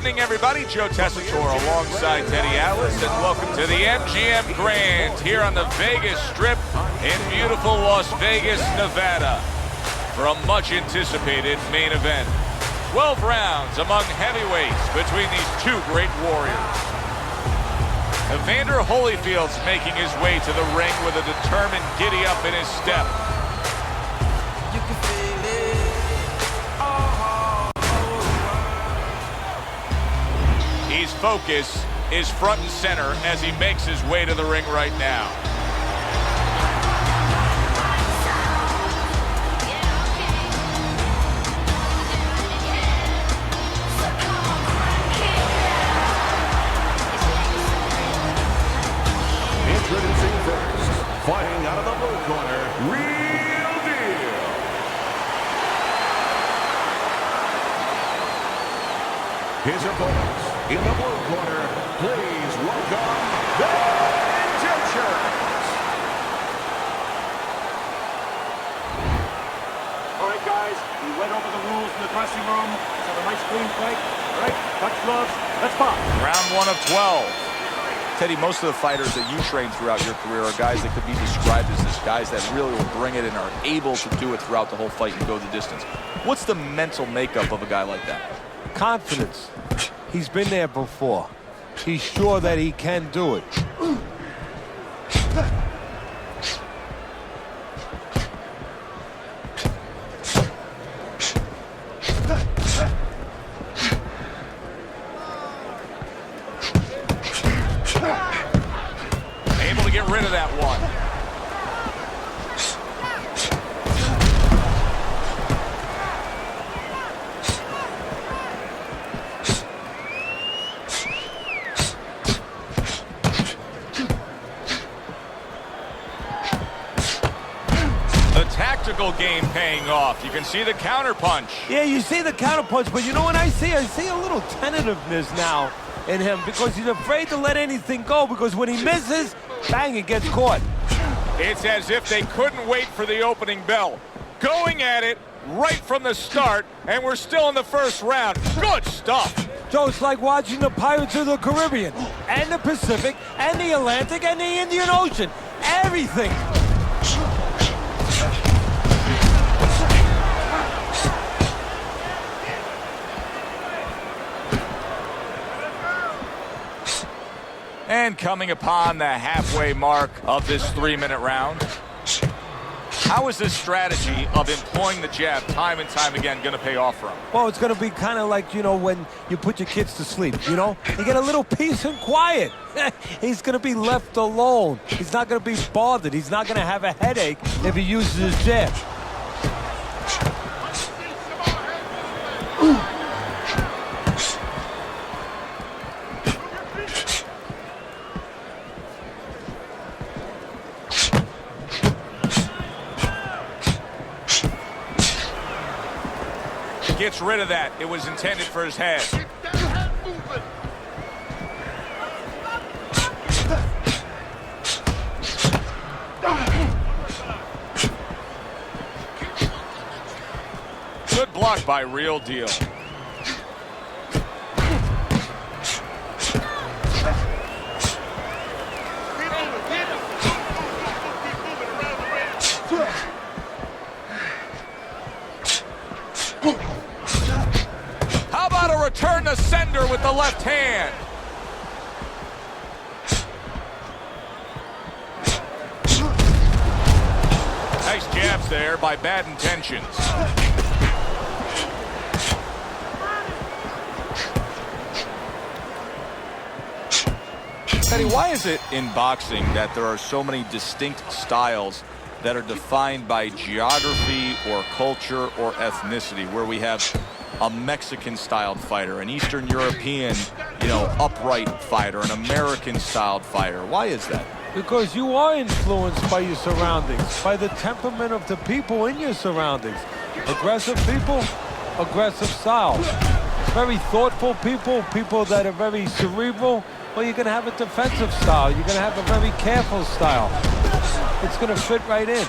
evening, everybody. Joe Tessitore alongside Teddy Atlas, and welcome to the MGM Grand here on the Vegas Strip in beautiful Las Vegas, Nevada, for a much-anticipated main event. 12 rounds among heavyweights between these two great warriors. Evander Holyfield's making his way to the ring with a determined giddy-up in his step. You can feel it. His focus is front and center as he makes his way to the ring right now. Introducing first, fighting out of the blue corner, Real Deal. His opponents in the blue corner, please welcome the Egyptians. All right, guys, we went over the rules in the dressing room. Let's have a nice clean fight. All right, touch gloves, let's pop. Round 1 of 12. Teddy, most of the fighters that you train throughout your career are guys that could be described as this guys that really will bring it and are able to do it throughout the whole fight and go the distance. What's the mental makeup of a guy like that? Confidence. He's been there before. He's sure that he can do it. Able to get rid of that one. The tactical game paying off. You can see the counter punch. Yeah, you see the counter punch, but you know what I see? I see a little tentativeness now in him because he's afraid to let anything go, because when he misses, bang, it gets caught. It's as if they couldn't wait for the opening bell. Going at it right from the start, and we're still in the first round. Good stuff. Joe, it's like watching the Pirates of the Caribbean, and the Pacific, and the Atlantic, and the Indian Ocean. Everything. And coming upon the halfway mark of this 3-minute round, how is this strategy of employing the jab time and time again going to pay off for him? Well, it's going to be kind of like, you know, when you put your kids to sleep, you know? You get a little peace and quiet. He's going to be left alone. He's not going to be bothered. He's not going to have a headache if he uses his jab. Gets rid of that. It was intended for his head. Good block by Real Deal. How about a return to sender with the left hand? Nice jabs there by Bad Intentions. Teddy, why is it in boxing that there are so many distinct styles that are defined by geography or culture or ethnicity, where we have a Mexican-styled fighter, an Eastern European, you know, upright fighter, an American-styled fighter? Why is that? Because you are influenced by your surroundings, by the temperament of the people in your surroundings. Aggressive people, aggressive style. Very thoughtful people, people that are very cerebral, well, you're going to have a defensive style. You're going to have a very careful style. It's going to fit right in.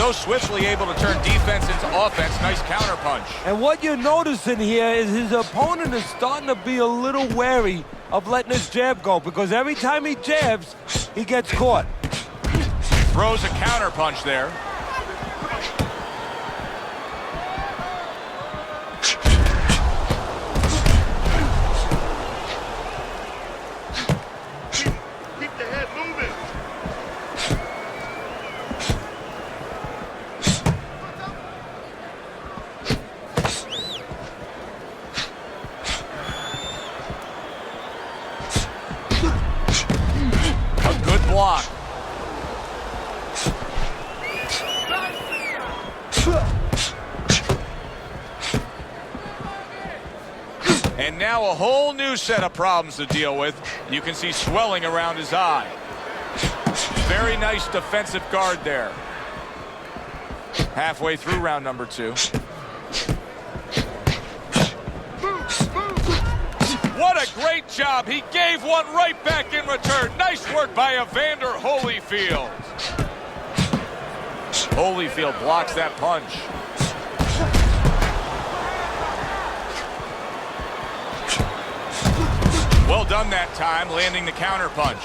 So swiftly able to turn defense into offense. Nice counter punch. And what you're noticing here is his opponent is starting to be a little wary of letting his jab go, because every time he jabs, he gets caught. Throws a counter punch there. Keep the head moving. A good block. And now a whole new set of problems to deal with. You can see swelling around his eye. Very nice defensive guard there. Halfway through round number 2. What a great job. He gave one right back in return. Nice work by Evander Holyfield. Holyfield blocks that punch. Well done that time, landing the counter punch.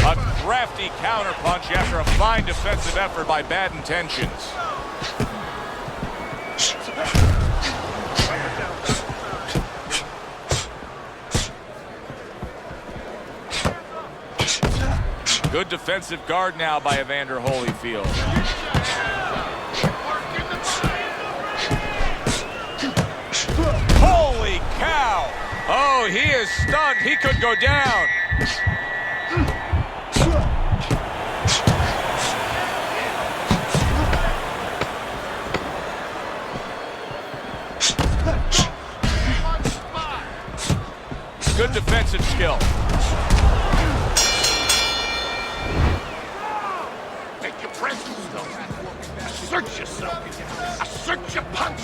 A crafty counter punch after a fine defensive effort by Bad Intentions. Good defensive guard now by Evander Holyfield. Holy cow! Oh, he is stunned. He could go down. Good defensive skill. Make your presence known. Assert yourself. Assert your punch.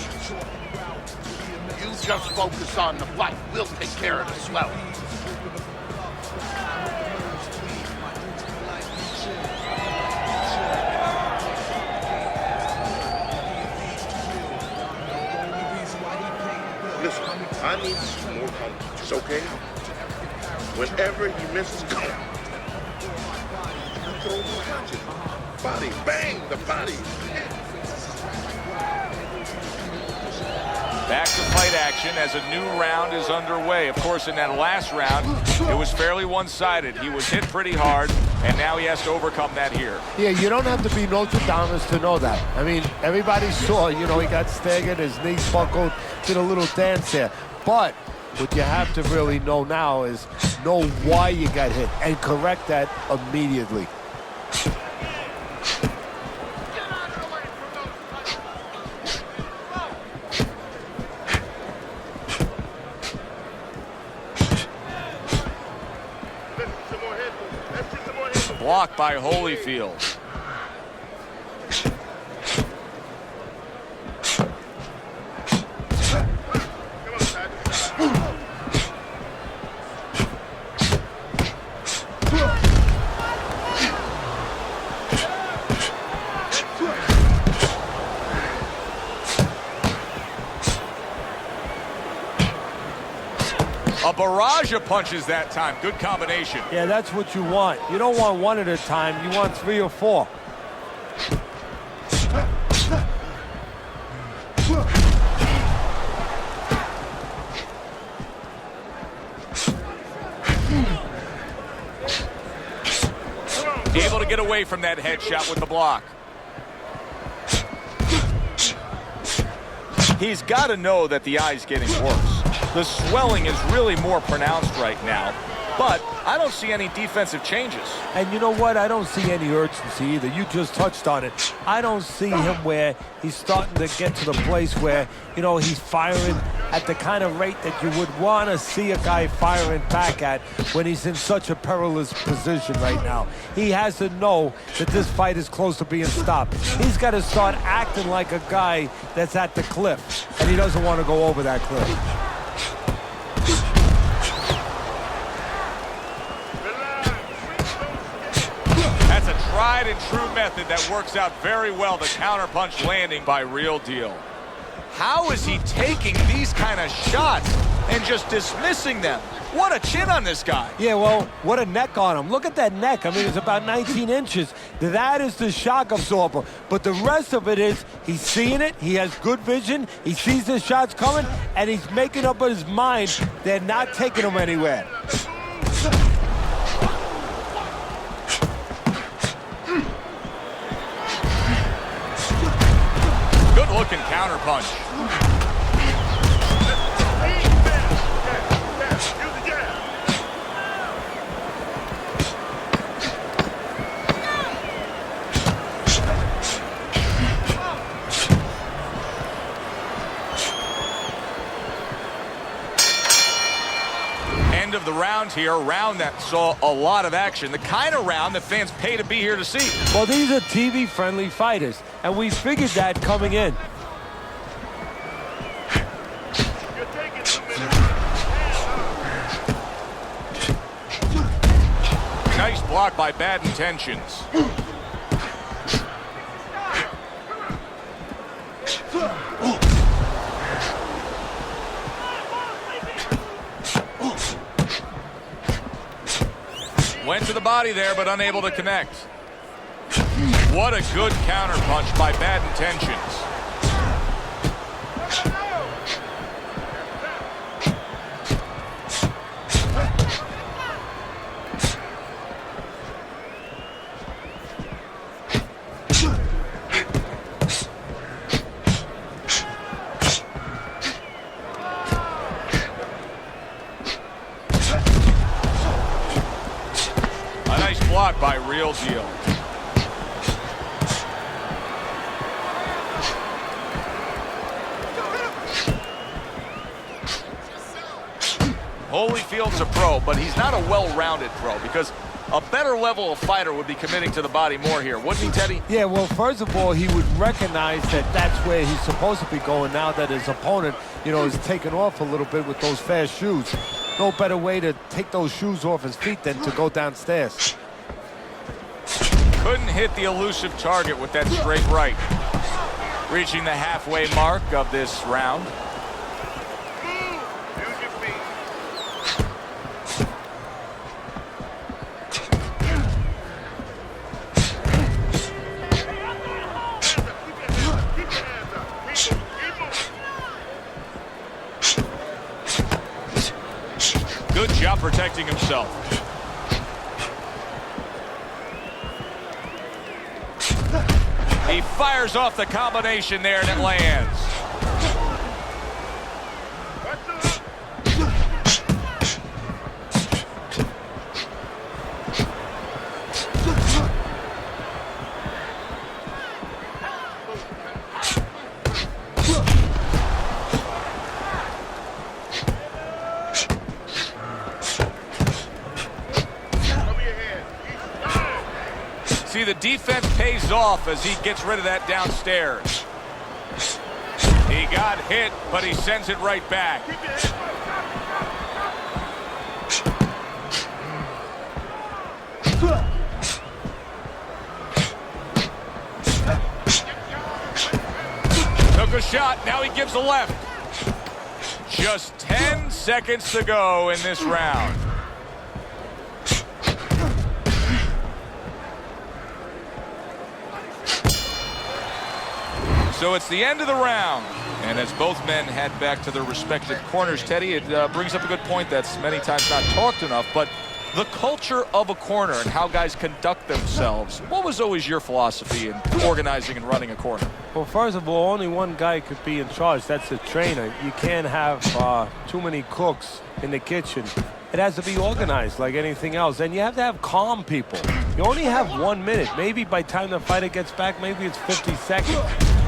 You just focus on the fight. We'll take care of the swelling. Listen, I need some more punches, okay? Whenever he misses, go. Throw the punches. Body, bang, the body. Back to fight action as a new round is underway. Of course, in that last round, it was fairly one-sided. He was hit pretty hard, and now he has to overcome that here. Yeah, you don't have to be Nostradamus to know that. I mean, everybody saw, you know, he got staggered, his knees buckled, did a little dance there. But what you have to really know now is know why you got hit and correct that immediately. Blocked by Holyfield. A barrage of punches that time. Good combination. Yeah, that's what you want. You don't want one at a time. You want 3 or 4. Able to get away from that headshot with the block. He's got to know that the eye's getting worse. The swelling is really more pronounced right now. but I don't see any defensive changes. And you know what? I don't see any urgency either. You just touched on it. I don't see him where he's starting to get to the place where, you know, he's firing at the kind of rate that you would want to see a guy firing back at when he's in such a perilous position right now. He has to know that this fight is close to being stopped. He's got to start acting like a guy that's at the cliff, and he doesn't want to go over that cliff. That's a tried and true method that works out very well. The counterpunch landing by Real Deal. How is he taking these kind of shots and just dismissing them? What a chin on this guy. Yeah, well, what a neck on him. Look at that neck. I mean, it's about 19 inches. That is the shock absorber. But the rest of it is he's seeing it. He has good vision. He sees the shots coming, and he's making up in his mind they're not taking him anywhere. Good looking counterpunch. End of the round here, a round that saw a lot of action, the kind of round that fans pay to be here to see. Well, these are TV-friendly fighters, and we figured that coming in. Nice block by Bad Intentions. Went to the body there, but unable to connect. What a good counterpunch by Bad Intentions. Block by Real Deal. Holyfield's a pro, but he's not a well-rounded pro because a better level of fighter would be committing to the body more here, wouldn't he, Teddy? Yeah, well, first of all, he would recognize that that's where he's supposed to be going now that his opponent, you know, is taking off a little bit with those fast shoes. No better way to take those shoes off his feet than to go downstairs. Couldn't hit the elusive target with that straight right. Reaching the halfway mark of this round. Good job protecting himself. He fires off the combination there and it lands. See, the defense pays off as he gets rid of that downstairs. He got hit, but he sends it right back. Took a shot, now he gives a left. Just 10 seconds to go in this round. So it's the end of the round. And as both men head back to their respective corners, Teddy, it brings up a good point that's many times not talked enough, but the culture of a corner and how guys conduct themselves. What was always your philosophy in organizing and running a corner? Well, first of all, only one guy could be in charge. That's the trainer. You can't have too many cooks in the kitchen it has to be organized like anything else. And you have to have calm people. You only have 1 minute. Maybe by the time the fighter gets back, maybe it's 50 seconds.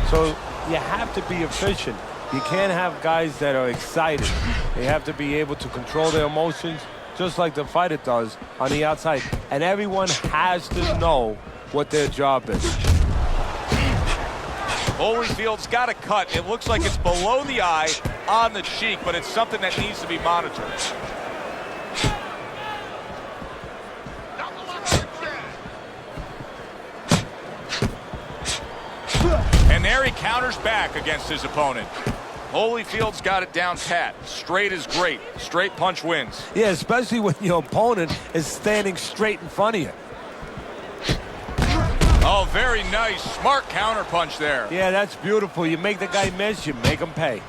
So you have to be efficient. You can't have guys that are excited. They have to be able to control their emotions just like the fighter does on the outside. And everyone has to know what their job is. Holyfield's got a cut. It looks like it's below the eye on the cheek, but it's something that needs to be monitored. And there he counters back against his opponent. Holyfield's got it down pat. Straight is great. Straight punch wins. Yeah, especially when your opponent is standing straight in front of you. Oh, very nice. Smart counter punch there. Yeah, that's beautiful. You make the guy miss, you make him pay.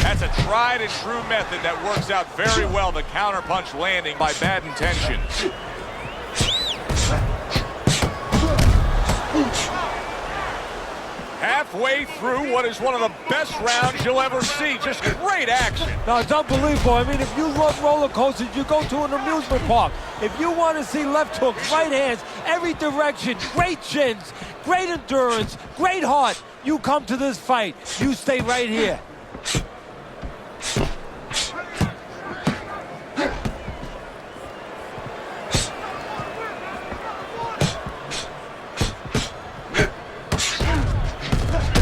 That's a tried and true method that works out very well. The counter punch landing by Bad Intentions. Halfway through what is one of the best rounds you'll ever see. Just great action. No, it's unbelievable. I mean, if you love roller coasters, you go to an amusement park. If you want to see left hooks, right hands, every direction, great chins, great endurance, great heart, you come to this fight. You stay right here.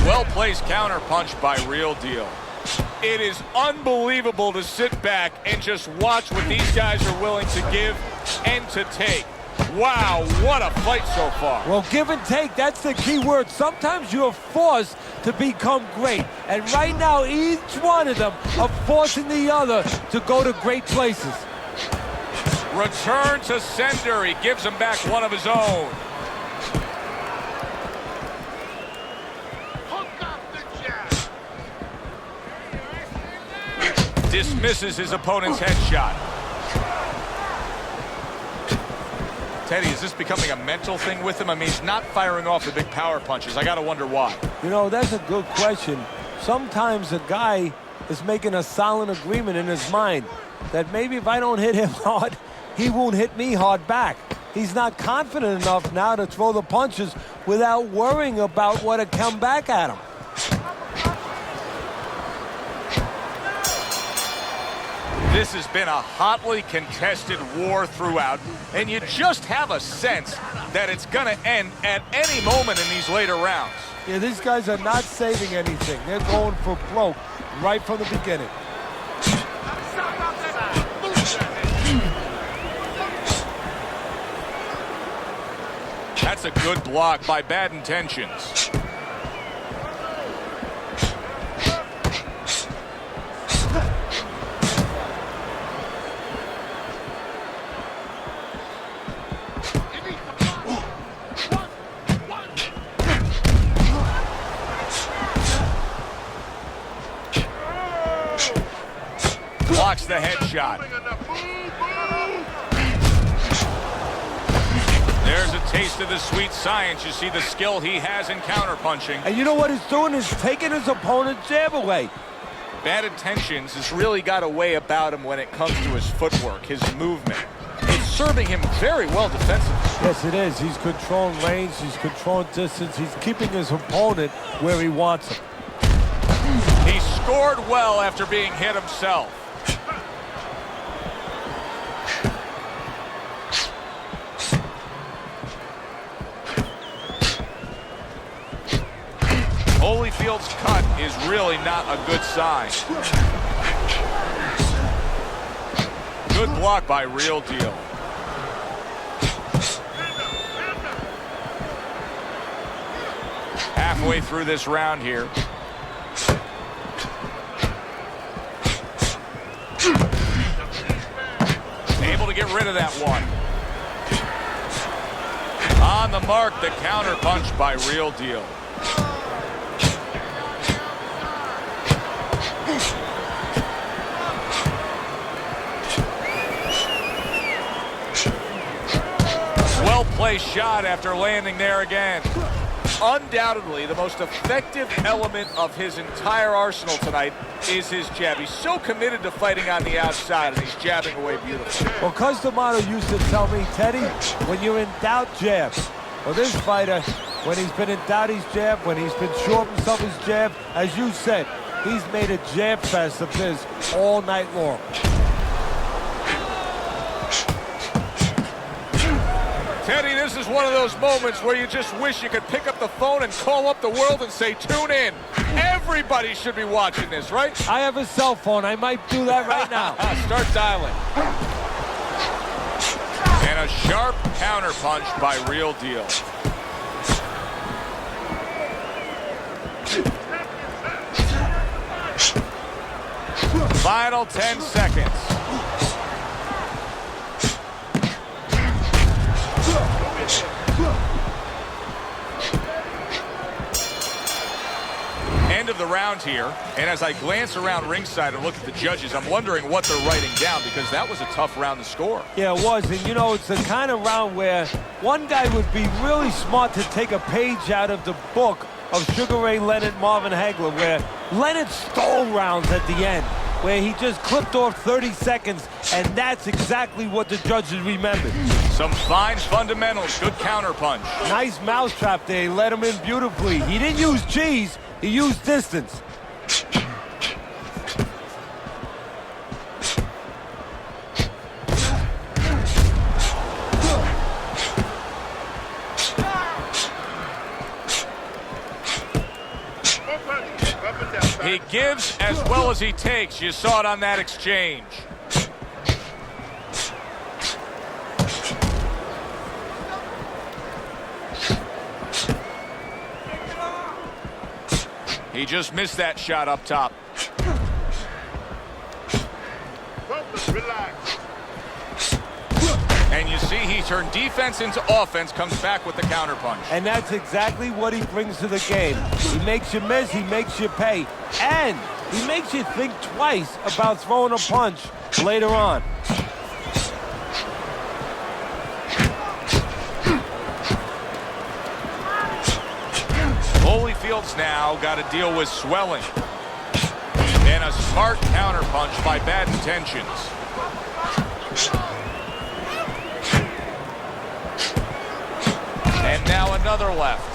Well-placed counter punch by Real Deal. It is unbelievable to sit back and just watch what these guys are willing to give and to take. Wow, what a fight so far. Well, give and take, that's the key word. Sometimes you're forced to become great. And right now, each one of them are forcing the other to go to great places. Return to sender. He gives him back one of his own. Dismisses his opponent's headshot. Teddy, is this becoming a mental thing with him? I mean, he's not firing off the big power punches. I got to wonder why. You know, that's a good question. Sometimes a guy is making a silent agreement in his mind that maybe if I don't hit him hard, he won't hit me hard back. He's not confident enough now to throw the punches without worrying about what will come back at him. This has been a hotly contested war throughout, and you just have a sense that it's going to end at any moment in these later rounds. Yeah, these guys are not saving anything. They're going for broke right from the beginning. That's a good block by Bad Intentions. Blocks the headshot. There's a taste of the sweet science. You see the skill he has in counterpunching. And you know what he's doing is taking his opponent's jab away. Bad Intentions has really got a way about him when it comes to his footwork, his movement. It's serving him very well defensively. Yes, it is. He's controlling range. He's controlling distance. He's keeping his opponent where he wants him. He scored well after being hit himself. Holyfield's cut is really not a good sign. Good block by Real Deal. Halfway through this round here. Able to get rid of that one. On the mark, the counter punch by Real Deal. Well-placed shot after landing there again. Undoubtedly, the most effective element of his entire arsenal tonight is his jab. He's so committed to fighting on the outside, and he's jabbing away beautifully. Well, Cus D'Amato used to tell me, Teddy, when you're in doubt, jab. Well, this fighter, when he's been in doubt, he's jabbed. When he's been sure of himself, he's jabbed. As you said, he's made a jab fest of this all night long. Teddy, this is one of those moments where you just wish you could pick up the phone and call up the world and say, tune in. Everybody should be watching this, right? I have a cell phone. I might do that right now. Start dialing. And a sharp counterpunch by Real Deal. Final 10 seconds. End of the round here, and as I glance around ringside and look at the judges, I'm wondering what they're writing down, because that was a tough round to score. Yeah, it was, and you know, it's the kind of round where one guy would be really smart to take a page out of the book of Sugar Ray Leonard, Marvin Hagler, where Leonard stole rounds at the end, where he just clipped off 30 seconds, and that's exactly what the judges remembered. Some fine fundamentals, good counterpunch. Nice mousetrap there, he let him in beautifully. He didn't use cheese, he used distance. He gives as well as he takes. You saw it on that exchange. He just missed that shot up top. And you see he turned defense into offense, comes back with the counterpunch. And that's exactly what he brings to the game. He makes you miss, he makes you pay, and he makes you think twice about throwing a punch later on. Holyfield's now got to deal with swelling. And a smart counterpunch by Bad Intentions. And now another left.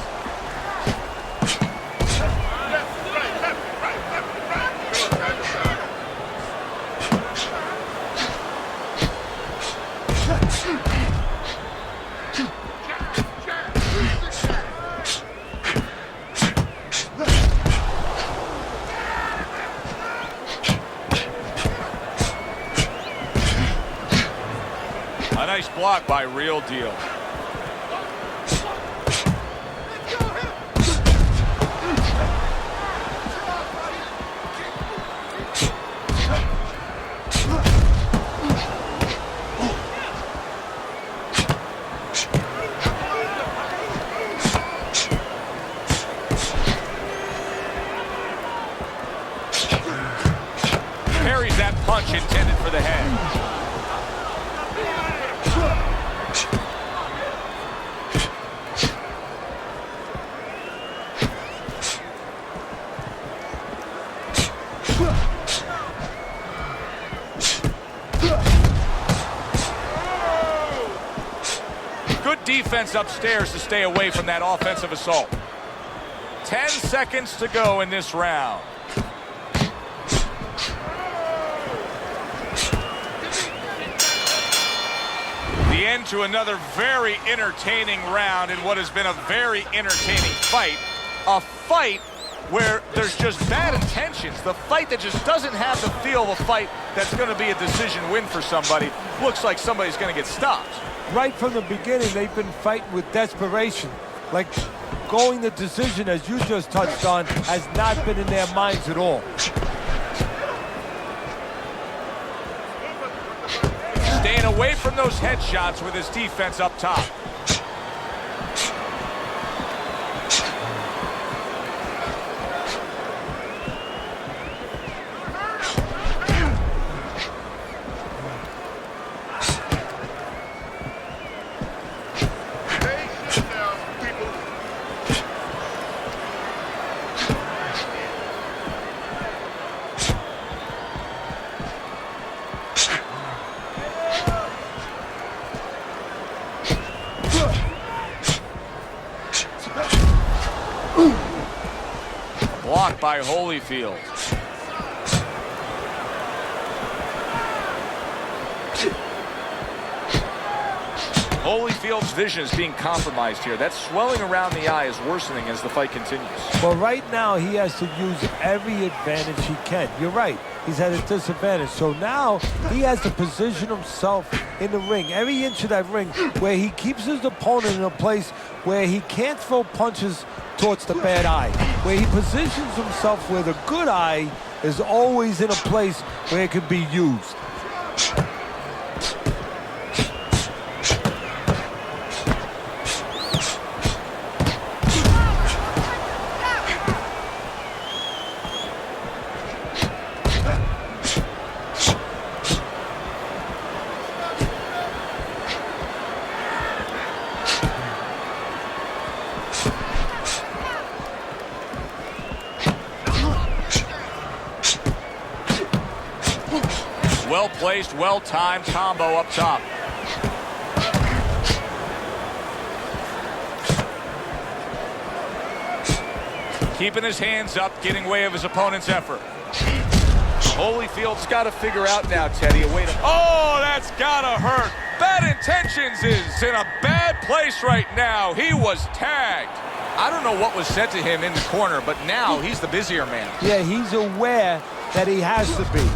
A nice block by Real Deal. Parries that punch intended for the head. Good defense upstairs to stay away from that offensive assault. 10 seconds to go in this round. The end to another very entertaining round in what has been a very entertaining fight. A fight where there's just bad intentions. The fight that just doesn't have the feel of a fight that's going to be a decision win for somebody. Looks like somebody's going to get stopped. Right from the beginning, they've been fighting with desperation. Like, going the decision, as you just touched on, has not been in their minds at all. Staying away from those headshots with his defense up top. Blocked by Holyfield. Holyfield's vision is being compromised here. That swelling around the eye is worsening as the fight continues. Well, right now he has to use every advantage he can. You're right. He's at a disadvantage. So now he has to position himself in the ring, every inch of that ring, where he keeps his opponent in a place where he can't throw punches towards the bad eye, where he positions himself where the good eye is always in a place where it can be used. Well-placed, well-timed combo up top. Keeping his hands up, getting way of his opponent's effort. Holyfield's got to figure out now, Teddy, a way to... Oh, that's gotta hurt. Bad Intentions is in a bad place right now. He was tagged. I don't know what was said to him in the corner, but now he's the busier man. Yeah, he's aware that he has to be.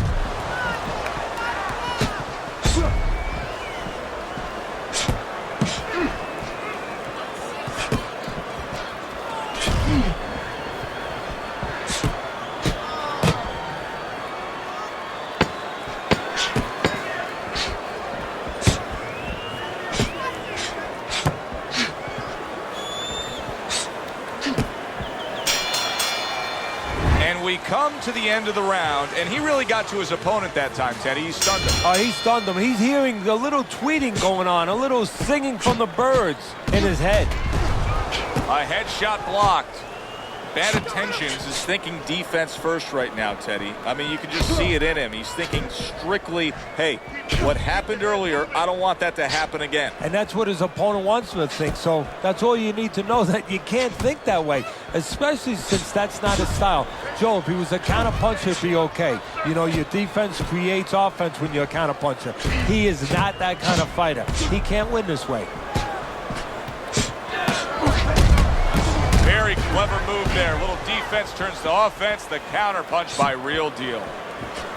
We come to the end of the round, and he really got to his opponent that time, Teddy. He stunned him. Oh, he stunned him. He's hearing a little tweeting going on, a little singing from the birds in his head. A headshot blocked. Bad Intentions is thinking defense first right now, Teddy. I mean, you can just see it in him. He's thinking strictly, hey, what happened earlier, I don't want that to happen again. And that's what his opponent wants him to think. So that's all you need to know, that you can't think that way, especially since that's not his style. Joe, if he was a counter-puncher, it'd be okay. You know, your defense creates offense when you're a counter-puncher. He is not that kind of fighter. He can't win this way. Very clever move there. Little defense turns to offense. The counter punch by Real Deal.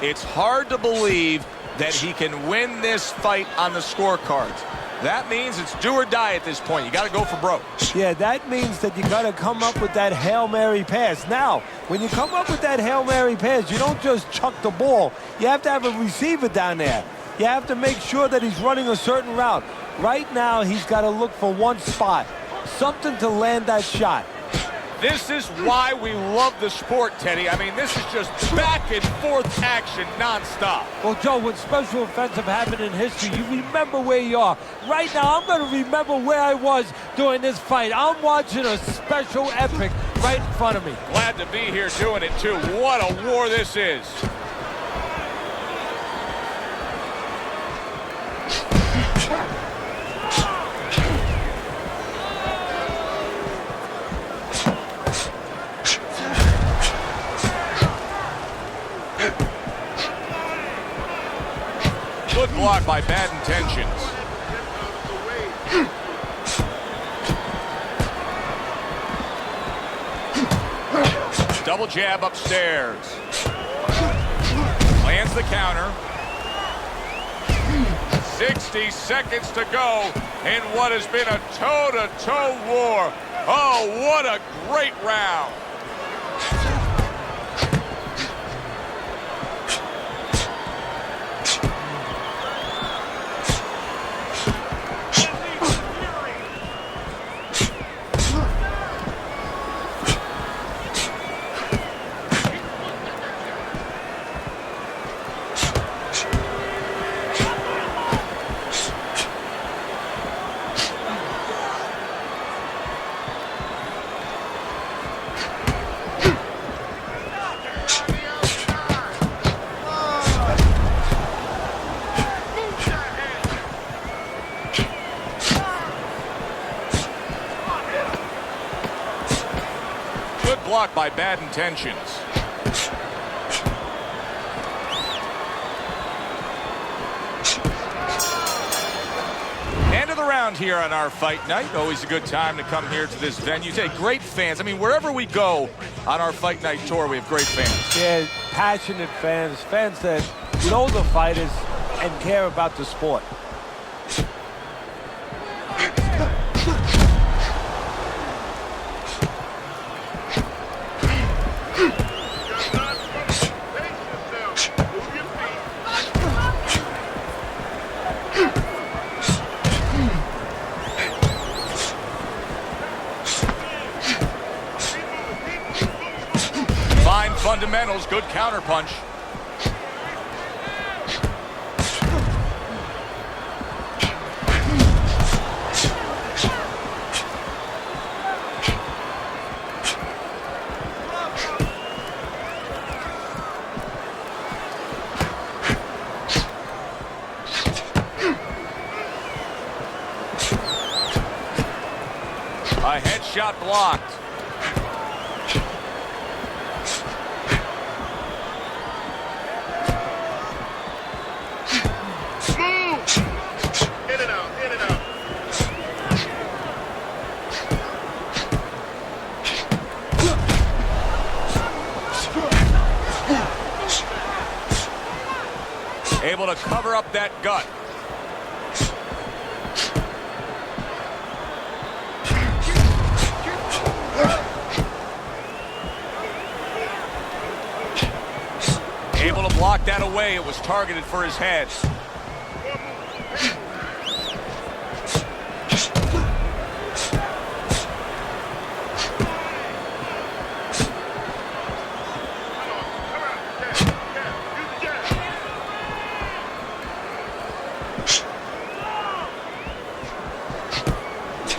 It's hard to believe that he can win this fight on the scorecards. That means it's do or die at this point. You got to go for broke. Yeah, that means that you got to come up with that Hail Mary pass. Now, when you come up with that Hail Mary pass, you don't just chuck the ball. You have to have a receiver down there. You have to make sure that he's running a certain route. Right now, he's got to look for one spot, something to land that shot. This is why we love the sport, Teddy. I mean, this is just back and forth action nonstop. Well, Joe, when special events have happened in history, you remember where you are. Right now, I'm going to remember where I was during this fight. I'm watching a special epic right in front of me. Glad to be here doing it, too. What a war this is. Good block by Bad Intentions. Double jab upstairs. Lands the counter. 60 seconds to go in what has been a toe-to-toe war. Oh, what a great round. block by Bad Intentions. End of the round here on our fight night. Always a good time to come here to this venue. Say, great fans. I mean, wherever we go on our fight night tour, we have great fans. Yeah, passionate fans, fans that know the fighters and care about the sport. Fine fundamentals, good counterpunch. A headshot blocked. In and out, in and out. Able to cover up that gut. Able to block that away. It was targeted for his head.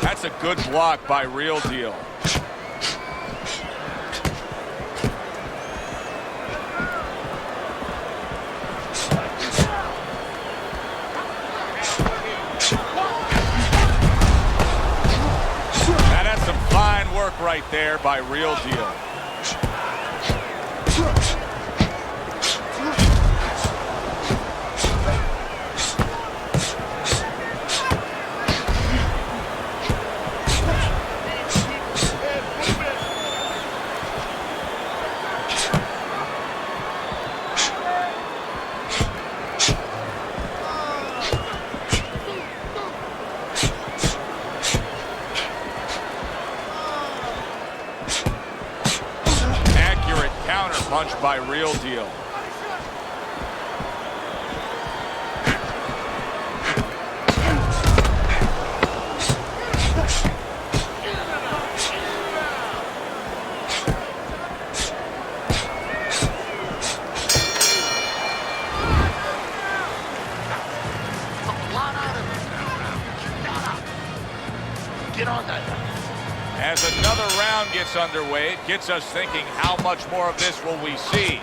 That's a good block by Real Deal. That's some fine work right there by Real Deal. Punch by Real Deal. Get on that. As another round gets underway, it gets us thinking, how much more of this will we see?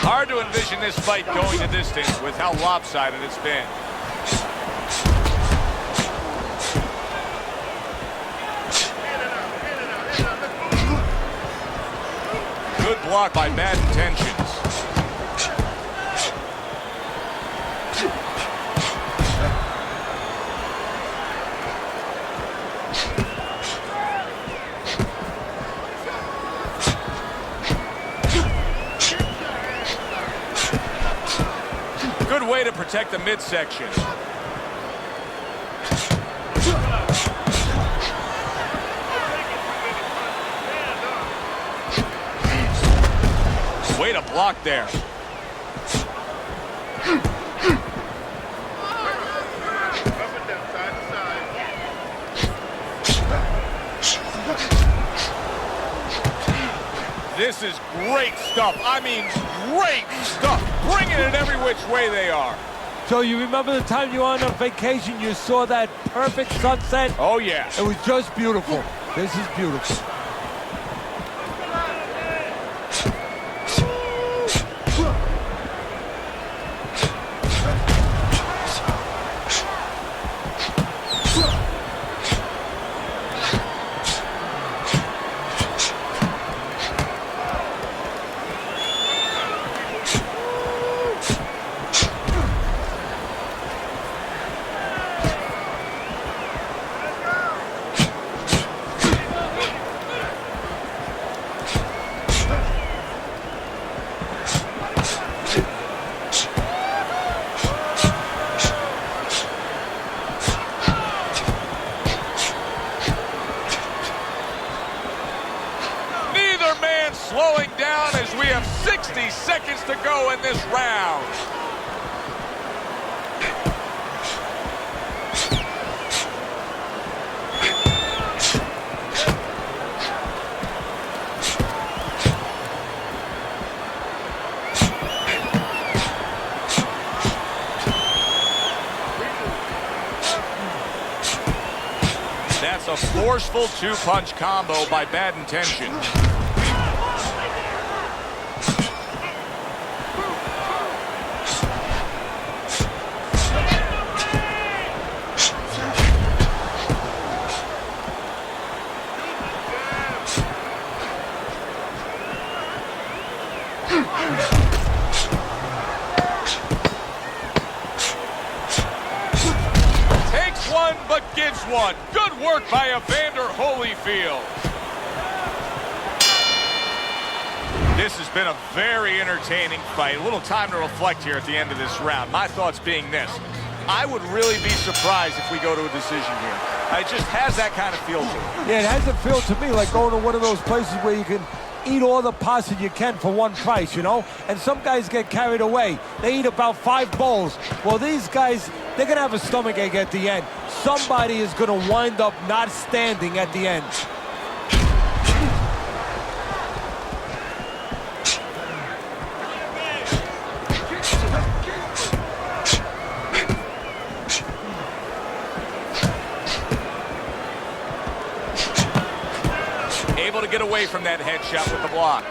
Hard to envision this fight going the distance with how lopsided it's been. Good block by Bad Intentions. Good way to protect the midsection. Way to block there. This is great stuff. I mean, great stuff. Bringing it every which way they are. So you remember the time you were on a vacation, you saw that perfect sunset? Oh, yeah. It was just beautiful. This is beautiful. have 60 seconds to go in this round. That's a forceful two-punch combo by Bad Intention. Takes one, but gives one. Good work by Evander Holyfield. This has been a very entertaining fight. A little time to reflect here at the end of this round. My thoughts being this: I would really be surprised if we go to a decision here. It just has that kind of feel to it. Yeah, it has a feel to me like going to one of those places where you can eat all the pasta you can for one price, you know? And some guys get carried away. They eat about 5 bowls. Well, these guys, they're going to have a stomachache at the end. Somebody is going to wind up not standing at the end. Able to get away from that headshot with the block.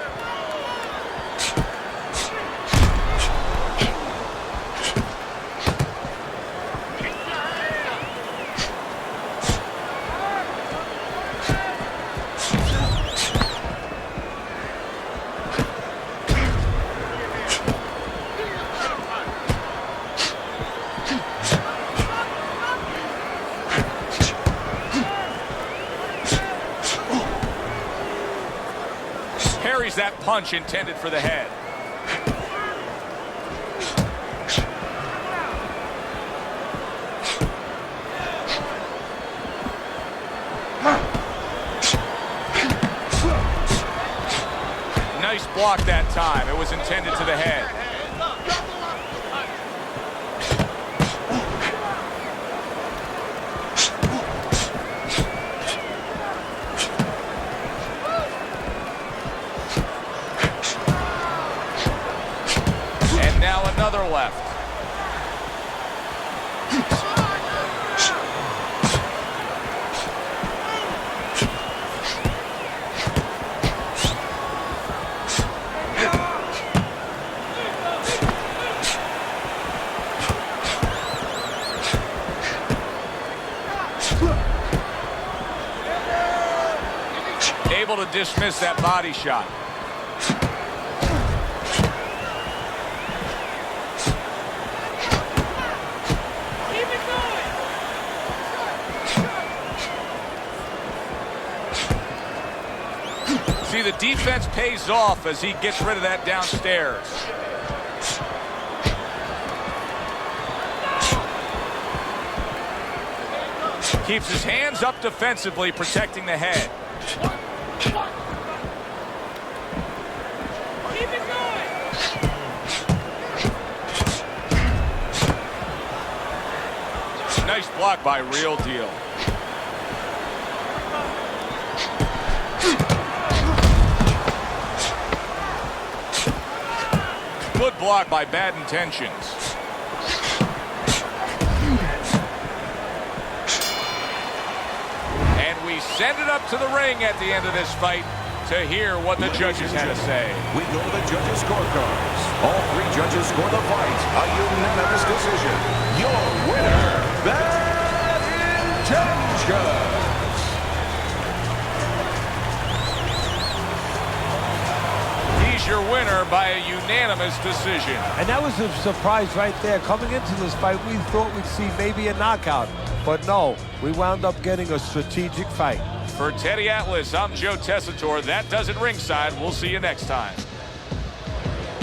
Parries that punch intended for the head. Nice block that time. It was intended to the head. Now another left. Able to dismiss that body shot. See, the defense pays off as he gets rid of that downstairs. Keeps his hands up defensively, protecting the head. Nice block by Real Deal. Good block by Bad Intentions. And we send it up to the ring at the end of this fight to hear what the judges had to say. We go to the judges' scorecards. All 3 judges score the fight. A unanimous decision. Your winner, Bad Intentions. Your winner by a unanimous decision. And that was a surprise right there. Coming into this fight, we thought we'd see maybe a knockout. But no, we wound up getting a strategic fight. For Teddy Atlas, I'm Joe Tessitore. That does it ringside. We'll see you next time.